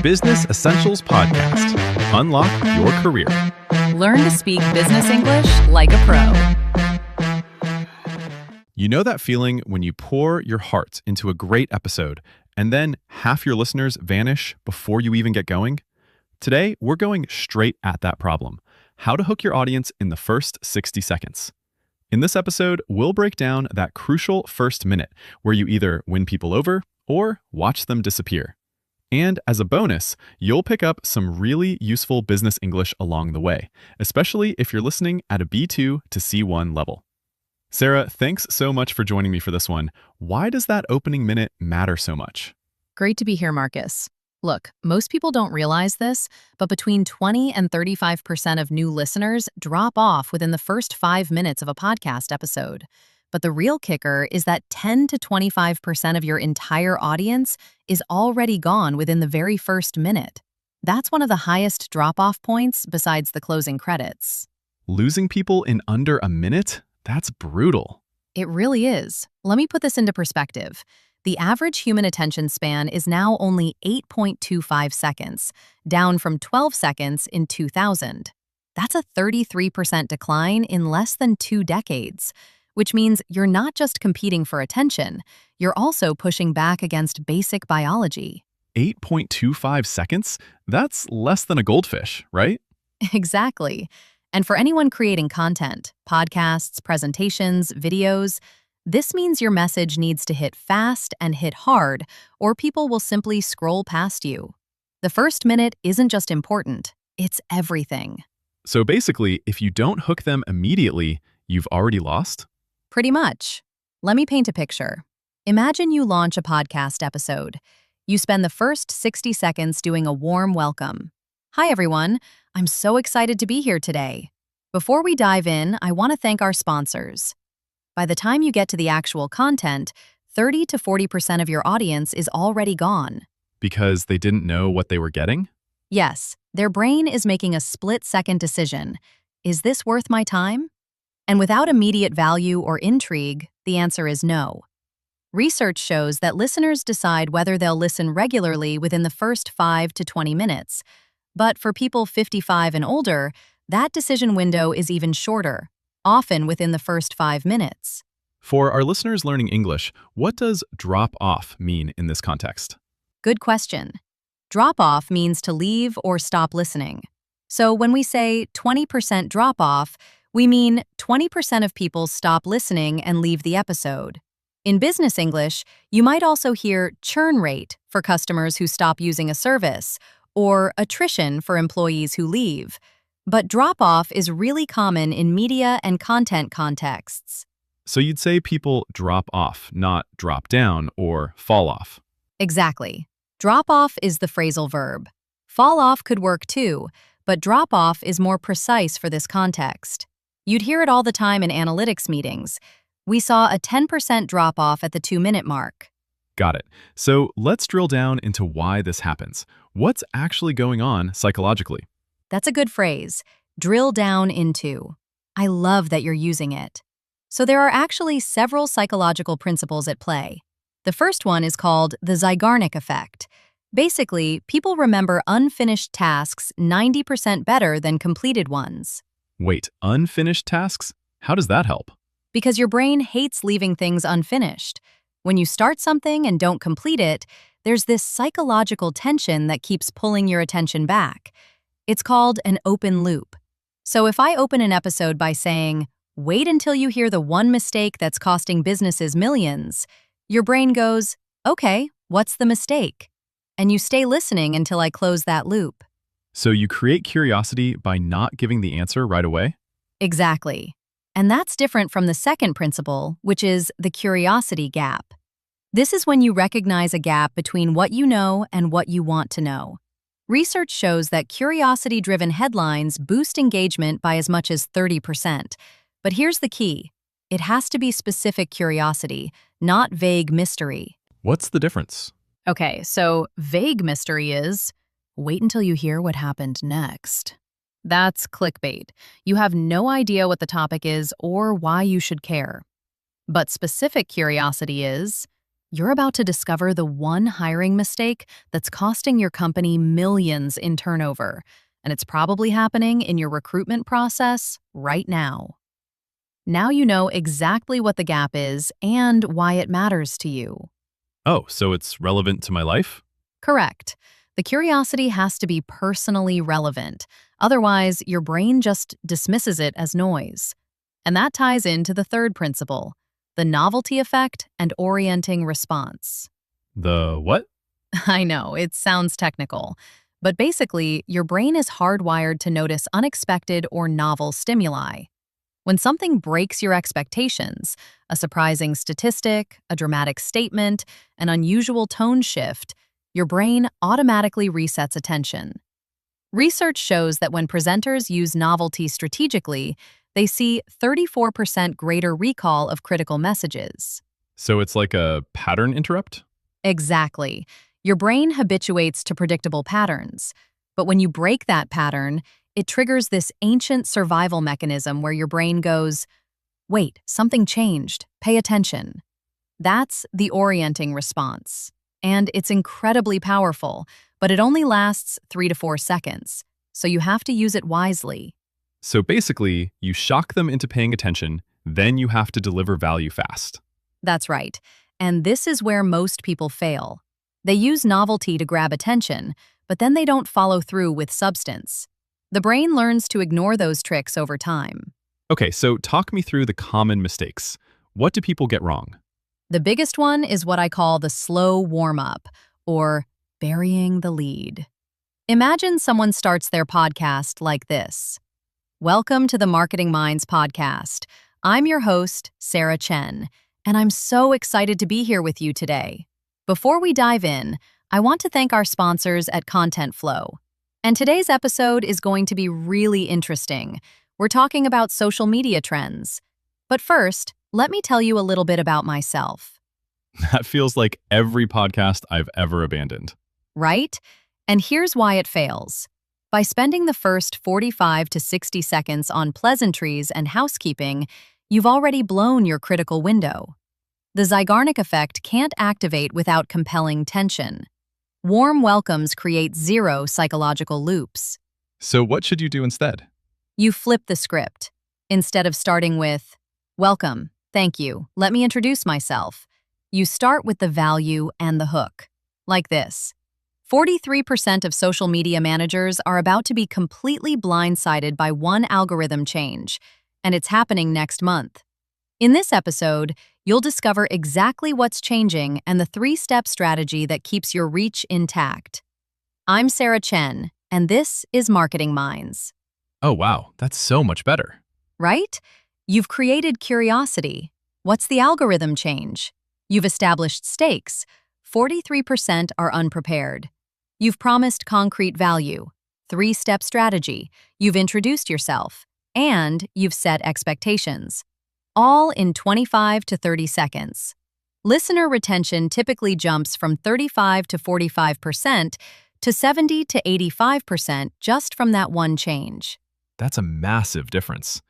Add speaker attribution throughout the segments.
Speaker 1: Business Essentials Podcast. Unlock your career.
Speaker 2: Learn to speak business English like a pro.
Speaker 1: You know that feeling when you pour your heart into a great episode and then half your listeners vanish before you even get going? Today, we're going straight at that problem. How to hook your audience in the first 60 seconds. In this episode, we'll break down that crucial first minute where you either win people over or watch them disappear. And as a bonus, you'll pick up some really useful business English along the way, especially if you're listening at a B2 to C1 level. Sarah, thanks so much for joining me for this one. Why does that opening minute matter so much?
Speaker 2: Great to be here, Marcus. Look, most people don't realize this, but between 20 and 35% of new listeners drop off within the first 5 minutes of a podcast episode. But the real kicker is that 10 to 25% of your entire audience is already gone within the very first minute. That's one of the highest drop-off points besides the closing credits.
Speaker 1: Losing people in under a minute? That's brutal.
Speaker 2: It really is. Let me put this into perspective. The average human attention span is now only 8.25 seconds, down from 12 seconds in 2000. That's a 33% decline in less than 2 decades. Which means you're not just competing for attention, you're also pushing back against basic biology.
Speaker 1: 8.25 seconds? That's less than a goldfish, right?
Speaker 2: Exactly. And for anyone creating content, podcasts, presentations, videos, this means your message needs to hit fast and hit hard, or people will simply scroll past you. The first minute isn't just important, it's everything.
Speaker 1: So basically, if you don't hook them immediately, you've already lost?
Speaker 2: Pretty much. Let me paint a picture. Imagine you launch a podcast episode. You spend the first 60 seconds doing a warm welcome. Hi, everyone. I'm so excited to be here today. Before we dive in, I want to thank our sponsors. By the time you get to the actual content, 30 to 40% of your audience is already gone.
Speaker 1: Because they didn't know what they were getting?
Speaker 2: Yes, their brain is making a split-second decision. Is this worth my time? And without immediate value or intrigue, the answer is no. Research shows that listeners decide whether they'll listen regularly within the first 5 to 20 minutes. But for people 55 and older, that decision window is even shorter, often within the first 5 minutes.
Speaker 1: For our listeners learning English, what does drop off mean in this context?
Speaker 2: Good question. Drop off means to leave or stop listening. So when we say 20% drop off, we mean 20% of people stop listening and leave the episode. In business English, you might also hear churn rate for customers who stop using a service, or attrition for employees who leave. But drop-off is really common in media and content contexts.
Speaker 1: So you'd say people drop off, not drop down or fall off.
Speaker 2: Exactly. Drop-off is the phrasal verb. Fall off could work too, but drop-off is more precise for this context. You'd hear it all the time in analytics meetings. We saw a 10% drop-off at the 2-minute mark.
Speaker 1: Got it. So let's drill down into why this happens. What's actually going on psychologically?
Speaker 2: That's a good phrase. Drill down into. I love that you're using it. So there are actually several psychological principles at play. The first one is called the Zeigarnik Effect. Basically, people remember unfinished tasks 90% better than completed ones.
Speaker 1: Wait, unfinished tasks? How does that help?
Speaker 2: Because your brain hates leaving things unfinished. When you start something and don't complete it, there's this psychological tension that keeps pulling your attention back. It's called an open loop. So if I open an episode by saying, wait until you hear the one mistake that's costing businesses millions, your brain goes, okay, what's the mistake? And you stay listening until I close that loop.
Speaker 1: So you create curiosity by not giving the answer right away?
Speaker 2: Exactly. And that's different from the second principle, which is the curiosity gap. This is when you recognize a gap between what you know and what you want to know. Research shows that curiosity-driven headlines boost engagement by as much as 30%. But here's the key. It has to be specific curiosity, not vague mystery.
Speaker 1: What's the difference?
Speaker 2: Okay, so vague mystery is, wait until you hear what happened next. That's clickbait. You have no idea what the topic is or why you should care. But specific curiosity is, You're about to discover the one hiring mistake that's costing your company millions in turnover, and it's probably happening in your recruitment process right now. Now you know exactly what the gap is and why it matters to you.
Speaker 1: Oh, so it's relevant to my life?
Speaker 2: Correct. The curiosity has to be personally relevant. Otherwise, your brain just dismisses it as noise. And that ties into the third principle, the novelty effect and orienting response.
Speaker 1: The what?
Speaker 2: I know, it sounds technical, but basically, your brain is hardwired to notice unexpected or novel stimuli. When something breaks your expectations, a surprising statistic, a dramatic statement, an unusual tone shift, your brain automatically resets attention. Research shows that when presenters use novelty strategically, they see 34% greater recall of critical messages.
Speaker 1: So it's like a pattern interrupt?
Speaker 2: Exactly. Your brain habituates to predictable patterns. But when you break that pattern, it triggers this ancient survival mechanism where your brain goes, wait, something changed, pay attention. That's the orienting response. And it's incredibly powerful, but it only lasts 3 to 4 seconds. So you have to use it wisely.
Speaker 1: So basically, you shock them into paying attention, then you have to deliver value fast.
Speaker 2: That's right. And this is where most people fail. They use novelty to grab attention, but then they don't follow through with substance. The brain learns to ignore those tricks over time.
Speaker 1: Okay, so talk me through the common mistakes. What do people get wrong?
Speaker 2: The biggest one is what I call the slow warm-up, or burying the lead. Imagine someone starts their podcast like this. Welcome to the Marketing Minds podcast. I'm your host, Sarah Chen, and I'm so excited to be here with you today. Before we dive in, I want to thank our sponsors at Content Flow. And today's episode is going to be really interesting. We're talking about social media trends. But first, let me tell you a little bit about myself.
Speaker 1: That feels like every podcast I've ever abandoned.
Speaker 2: Right? And here's why it fails. By spending the first 45 to 60 seconds on pleasantries and housekeeping, you've already blown your critical window. The Zeigarnik Effect can't activate without compelling tension. Warm welcomes create zero psychological loops.
Speaker 1: So what should you do instead?
Speaker 2: You flip the script. Instead of starting with, welcome, thank you, let me introduce myself, you start with the value and the hook. Like this. 43% of social media managers are about to be completely blindsided by one algorithm change, and it's happening next month. In this episode, you'll discover exactly what's changing and the 3-step strategy that keeps your reach intact. I'm Sarah Chen, and this is Marketing Minds.
Speaker 1: Oh wow, that's so much better.
Speaker 2: Right? You've created curiosity. What's the algorithm change? You've established stakes. 43% are unprepared. You've promised concrete value. 3-step strategy. You've introduced yourself. And you've set expectations. All in 25 to 30 seconds. Listener retention typically jumps from 35 to 45% to 70 to 85% just from that one change.
Speaker 1: That's a massive difference.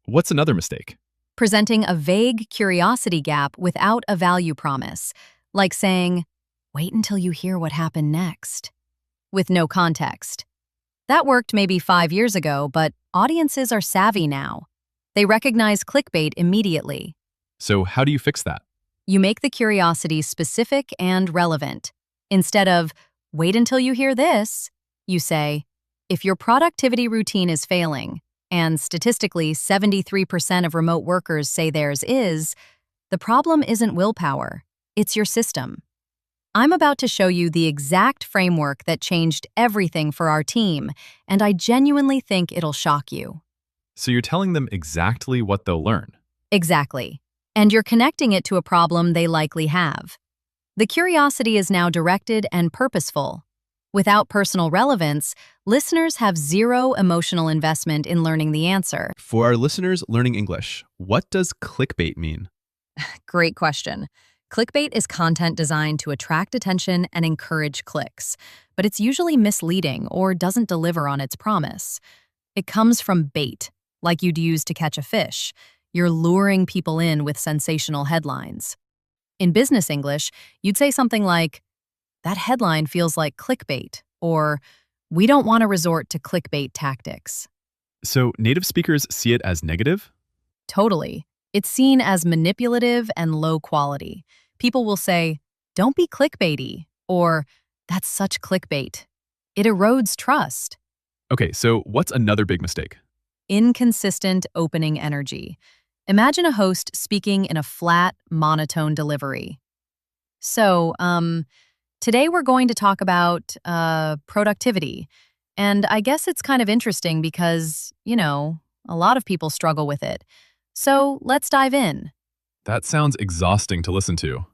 Speaker 1: What's another mistake?
Speaker 2: Presenting a vague curiosity gap without a value promise, like saying, wait until you hear what happened next, with no context. That worked maybe 5 years ago, but audiences are savvy now. They recognize clickbait immediately.
Speaker 1: So how do you fix that?
Speaker 2: You make the curiosity specific and relevant. Instead of, wait until you hear this, you say, if your productivity routine is failing, and statistically 73% of remote workers say theirs is, the problem isn't willpower, it's your system. I'm about to show you the exact framework that changed everything for our team, and I genuinely think it'll shock you.
Speaker 1: So you're telling them exactly what they'll learn.
Speaker 2: Exactly. And you're connecting it to a problem they likely have. The curiosity is now directed and purposeful. Without personal relevance, listeners have zero emotional investment in learning the answer.
Speaker 1: For our listeners learning English, what does clickbait mean?
Speaker 2: Great question. Clickbait is content designed to attract attention and encourage clicks, but it's usually misleading or doesn't deliver on its promise. It comes from bait, like you'd use to catch a fish. You're luring people in with sensational headlines. In business English, you'd say something like, that headline feels like clickbait, or we don't want to resort to clickbait tactics.
Speaker 1: So native speakers see it as negative?
Speaker 2: Totally. It's seen as manipulative and low quality. People will say, don't be clickbaity, or that's such clickbait. It erodes trust.
Speaker 1: Okay, so what's another big mistake?
Speaker 2: Inconsistent opening energy. Imagine a host speaking in a flat, monotone delivery. So, today we're going to talk about productivity. And I guess it's kind of interesting because, a lot of people struggle with it. So let's dive in.
Speaker 1: That sounds exhausting to listen to.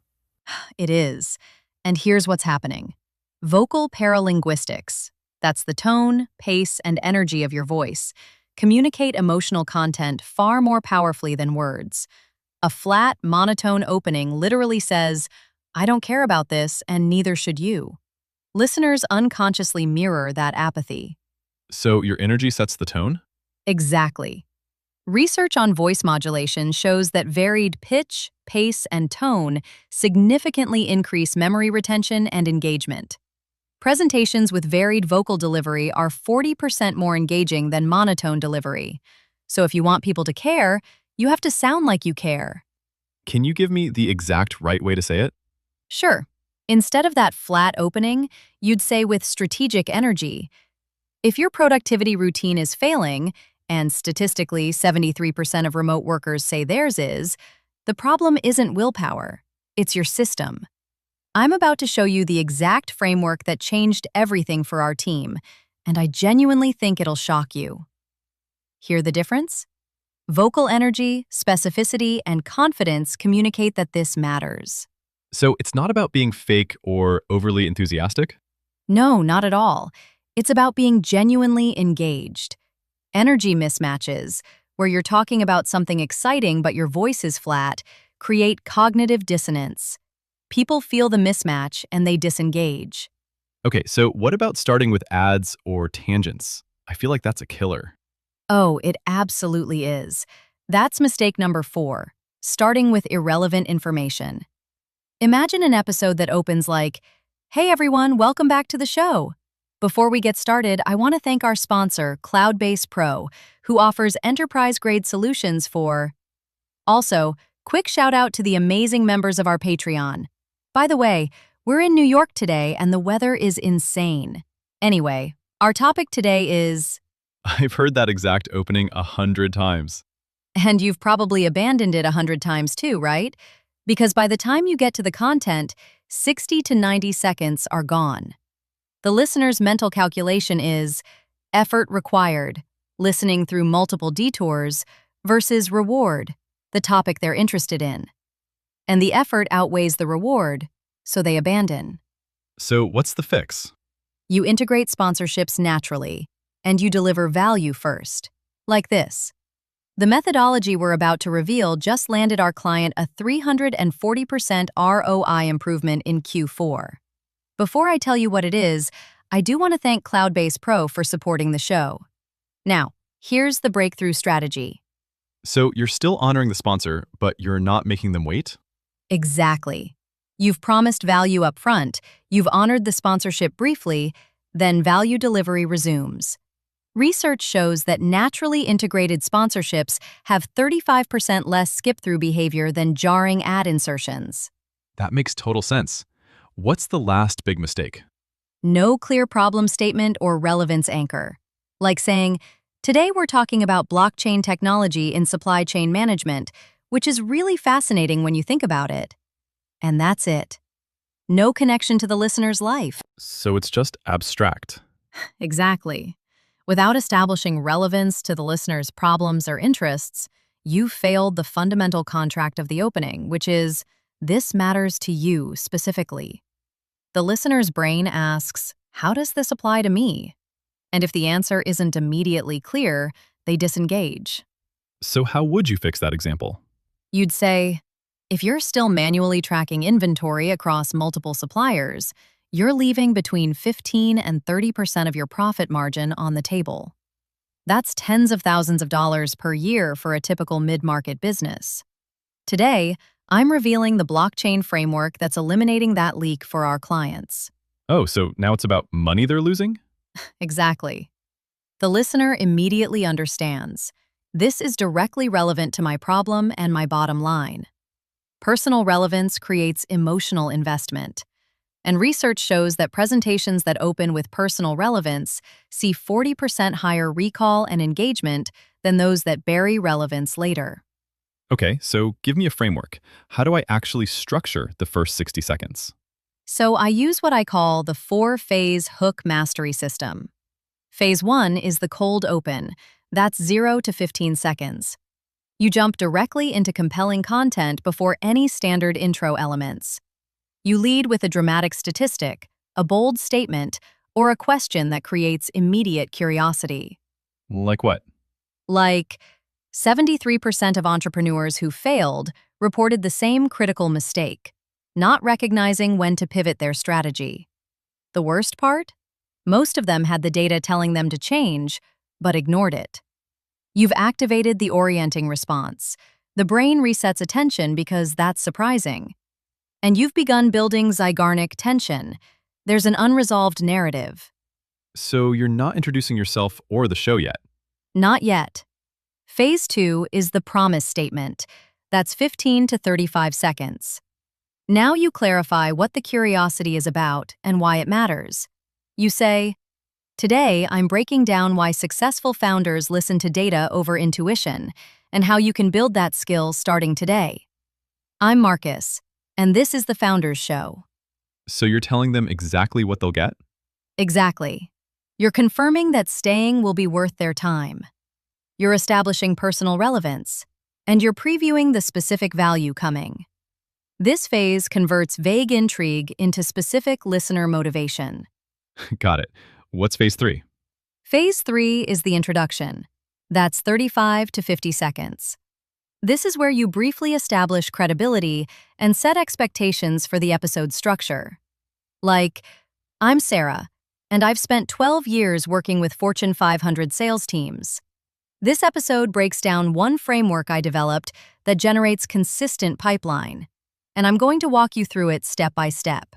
Speaker 2: It is. And here's what's happening. Vocal paralinguistics, that's the tone, pace, and energy of your voice, communicate emotional content far more powerfully than words. A flat, monotone opening literally says, I don't care about this, and neither should you. Listeners unconsciously mirror that apathy.
Speaker 1: So your energy sets the tone?
Speaker 2: Exactly. Research on voice modulation shows that varied pitch, pace, and tone significantly increase memory retention and engagement. Presentations with varied vocal delivery are 40% more engaging than monotone delivery. So if you want people to care, you have to sound like you care.
Speaker 1: Can you give me the exact right way to say it?
Speaker 2: Sure. Instead of that flat opening, you'd say with strategic energy. If your productivity routine is failing, and statistically 73% of remote workers say theirs is, the problem isn't willpower, it's your system. I'm about to show you the exact framework that changed everything for our team, and I genuinely think it'll shock you. Hear the difference? Vocal energy, specificity, and confidence communicate that this matters.
Speaker 1: So it's not about being fake or overly enthusiastic?
Speaker 2: No, not at all. It's about being genuinely engaged. Energy mismatches, where you're talking about something exciting but your voice is flat, create cognitive dissonance. People feel the mismatch and they disengage.
Speaker 1: Okay, so what about starting with ads or tangents? I feel like that's a killer.
Speaker 2: Oh, it absolutely is. That's mistake number 4, starting with irrelevant information. Imagine an episode that opens like, hey everyone, welcome back to the show. Before we get started, I want to thank our sponsor, Cloudbase Pro, who offers enterprise-grade solutions for... Also, quick shout-out to the amazing members of our Patreon. By the way, we're in New York today and the weather is insane. Anyway, our topic today is...
Speaker 1: I've heard that exact opening 100 times.
Speaker 2: And you've probably abandoned it 100 times too, right? Because by the time you get to the content, 60 to 90 seconds are gone. The listener's mental calculation is effort required, listening through multiple detours, versus reward, the topic they're interested in. And the effort outweighs the reward, so they abandon.
Speaker 1: So what's the fix?
Speaker 2: You integrate sponsorships naturally, and you deliver value first. Like this. The methodology we're about to reveal just landed our client a 340% ROI improvement in Q4. Before I tell you what it is, I do want to thank Cloudbase Pro for supporting the show. Now, here's the breakthrough strategy.
Speaker 1: So you're still honoring the sponsor, but you're not making them wait?
Speaker 2: Exactly. You've promised value up front, you've honored the sponsorship briefly, then value delivery resumes. Research shows that naturally integrated sponsorships have 35% less skip-through behavior than jarring ad insertions.
Speaker 1: That makes total sense. What's the last big mistake?
Speaker 2: No clear problem statement or relevance anchor. Like saying, today we're talking about blockchain technology in supply chain management, which is really fascinating when you think about it. And that's it. No connection to the listener's life.
Speaker 1: So it's just abstract.
Speaker 2: Exactly. Without establishing relevance to the listener's problems or interests, you failed the fundamental contract of the opening, which is, this matters to you specifically. The listener's brain asks, how does this apply to me? And if the answer isn't immediately clear, they disengage.
Speaker 1: So how would you fix that example?
Speaker 2: You'd say, if you're still manually tracking inventory across multiple suppliers, you're leaving between 15 and 30% of your profit margin on the table. That's tens of thousands of dollars per year for a typical mid-market business. Today, I'm revealing the blockchain framework that's eliminating that leak for our clients.
Speaker 1: Oh, so now it's about money they're losing?
Speaker 2: Exactly. The listener immediately understands. This is directly relevant to my problem and my bottom line. Personal relevance creates emotional investment. And research shows that presentations that open with personal relevance see 40% higher recall and engagement than those that bury relevance later.
Speaker 1: Okay, so give me a framework. How do I actually structure the first 60 seconds?
Speaker 2: So I use what I call the 4-phase hook mastery system. Phase 1 is the cold open. That's 0 to 15 seconds. You jump directly into compelling content before any standard intro elements. You lead with a dramatic statistic, a bold statement, or a question that creates immediate curiosity.
Speaker 1: Like what?
Speaker 2: Like, 73% of entrepreneurs who failed reported the same critical mistake, not recognizing when to pivot their strategy. The worst part? Most of them had the data telling them to change, but ignored it. You've activated the orienting response. The brain resets attention because that's surprising. And you've begun building Zeigarnik tension. There's an unresolved narrative.
Speaker 1: So you're not introducing yourself or the show yet.
Speaker 2: Not yet. Phase 2 is the promise statement. That's 15 to 35 seconds. Now you clarify what the curiosity is about and why it matters. You say, "Today, I'm breaking down why successful founders listen to data over intuition and how you can build that skill starting today. I'm Marcus, and this is the Founders Show."
Speaker 1: So you're telling them exactly what they'll get?
Speaker 2: Exactly. You're confirming that staying will be worth their time. You're establishing personal relevance, and you're previewing the specific value coming. This phase converts vague intrigue into specific listener motivation.
Speaker 1: Got it. What's phase 3?
Speaker 2: Phase 3 is the introduction. That's 35 to 50 seconds. This is where you briefly establish credibility and set expectations for the episode structure. Like, "I'm Sarah, and I've spent 12 years working with Fortune 500 sales teams. This episode breaks down one framework I developed that generates consistent pipeline, and I'm going to walk you through it step by step."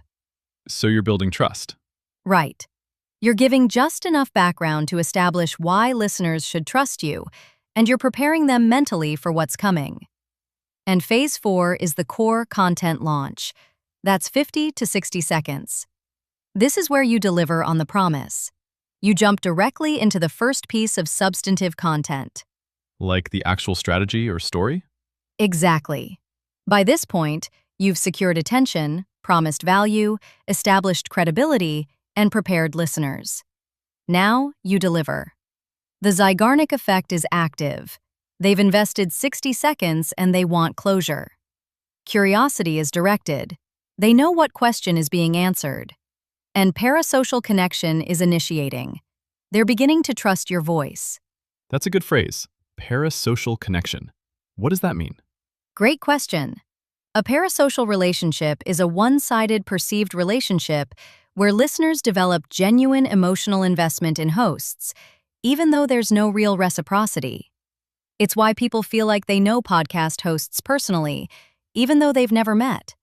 Speaker 1: So you're building trust.
Speaker 2: Right. You're giving just enough background to establish why listeners should trust you, and you're preparing them mentally for what's coming. And phase 4 is the core content launch. That's 50 to 60 seconds. This is where you deliver on the promise. You jump directly into the first piece of substantive content.
Speaker 1: Like the actual strategy or story?
Speaker 2: Exactly. By this point, you've secured attention, promised value, established credibility, and prepared listeners. Now you deliver. The Zeigarnik Effect is active. They've invested 60 seconds and they want closure. Curiosity is directed. They know what question is being answered. And parasocial connection is initiating. They're beginning to trust your voice.
Speaker 1: That's a good phrase. Parasocial connection. What does that mean?
Speaker 2: Great question. A parasocial relationship is a one-sided perceived relationship where listeners develop genuine emotional investment in hosts, even though there's no real reciprocity. It's why people feel like they know podcast hosts personally, even though they've never met.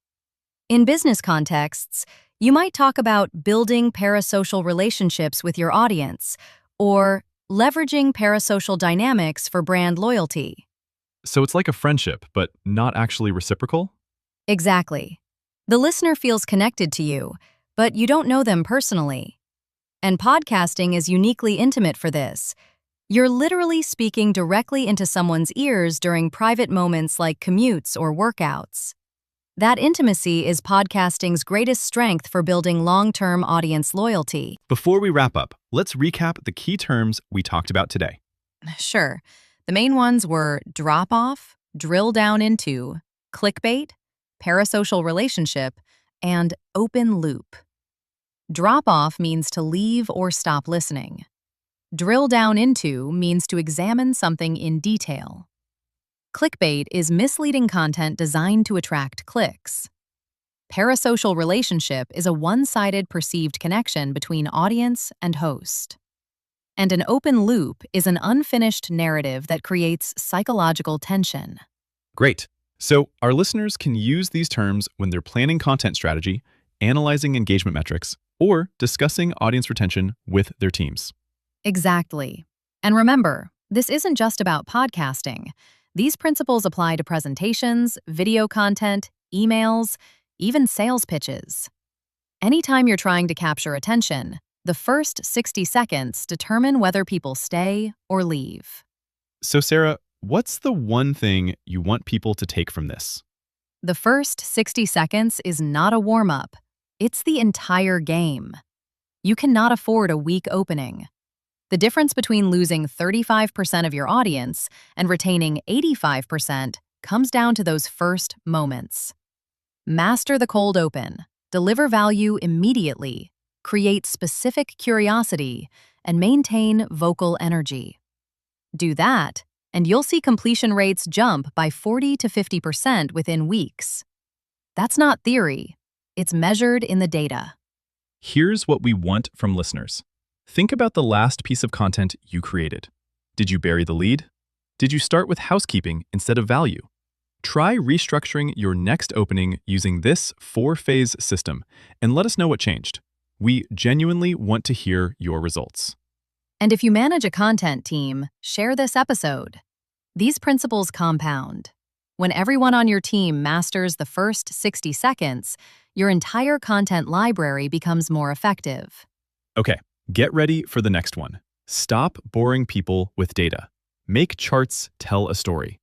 Speaker 2: In business contexts, you might talk about building parasocial relationships with your audience, or leveraging parasocial dynamics for brand loyalty.
Speaker 1: So it's like a friendship, but not actually reciprocal?
Speaker 2: Exactly. The listener feels connected to you, but you don't know them personally. And podcasting is uniquely intimate for this. You're literally speaking directly into someone's ears during private moments like commutes or workouts. That intimacy is podcasting's greatest strength for building long-term audience loyalty.
Speaker 1: Before we wrap up, let's recap the key terms we talked about today.
Speaker 2: Sure. The main ones were drop-off, drill down into, clickbait, parasocial relationship, and open loop. Drop-off means to leave or stop listening. Drill down into means to examine something in detail. Clickbait is misleading content designed to attract clicks. Parasocial relationship is a one-sided perceived connection between audience and host. And an open loop is an unfinished narrative that creates psychological tension.
Speaker 1: Great. So, our listeners can use these terms when they're planning content strategy, analyzing engagement metrics, or discussing audience retention with their teams.
Speaker 2: Exactly. And remember, this isn't just about podcasting. These principles apply to presentations, video content, emails, even sales pitches. Anytime you're trying to capture attention, the first 60 seconds determine whether people stay or leave.
Speaker 1: So, Sarah, what's the one thing you want people to take from this?
Speaker 2: The first 60 seconds is not a warm-up. It's the entire game. You cannot afford a weak opening. The difference between losing 35% of your audience and retaining 85% comes down to those first moments. Master the cold open, deliver value immediately, create specific curiosity, and maintain vocal energy. Do that, and you'll see completion rates jump by 40 to 50% within weeks. That's not theory. It's measured in the data.
Speaker 1: Here's what we want from listeners. Think about the last piece of content you created. Did you bury the lead? Did you start with housekeeping instead of value? Try restructuring your next opening using this 4-phase system and let us know what changed. We genuinely want to hear your results.
Speaker 2: And if you manage a content team, share this episode. These principles compound. When everyone on your team masters the first 60 seconds, your entire content library becomes more effective.
Speaker 1: Okay, get ready for the next one. Stop boring people with data. Make charts tell a story.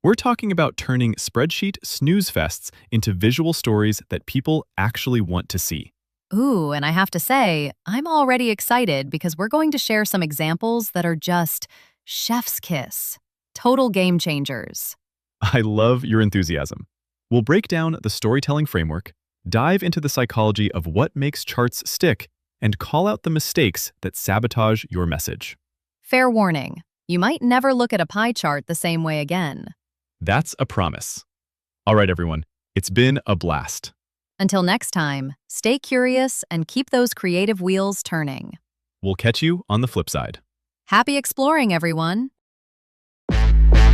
Speaker 1: We're talking about turning spreadsheet snooze fests into visual stories that people actually want to see.
Speaker 2: Ooh, and I have to say, I'm already excited because we're going to share some examples that are just chef's kiss, total game changers.
Speaker 1: I love your enthusiasm. We'll break down the storytelling framework, dive into the psychology of what makes charts stick, and call out the mistakes that sabotage your message.
Speaker 2: Fair warning, you might never look at a pie chart the same way again.
Speaker 1: That's a promise. All right, everyone, it's been a blast.
Speaker 2: Until next time, stay curious and keep those creative wheels turning.
Speaker 1: We'll catch you on the flip side.
Speaker 2: Happy exploring, everyone.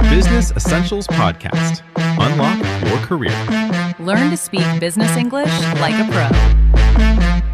Speaker 1: Business Essentials Podcast. Unlock your career.
Speaker 2: Learn to speak business English like a pro.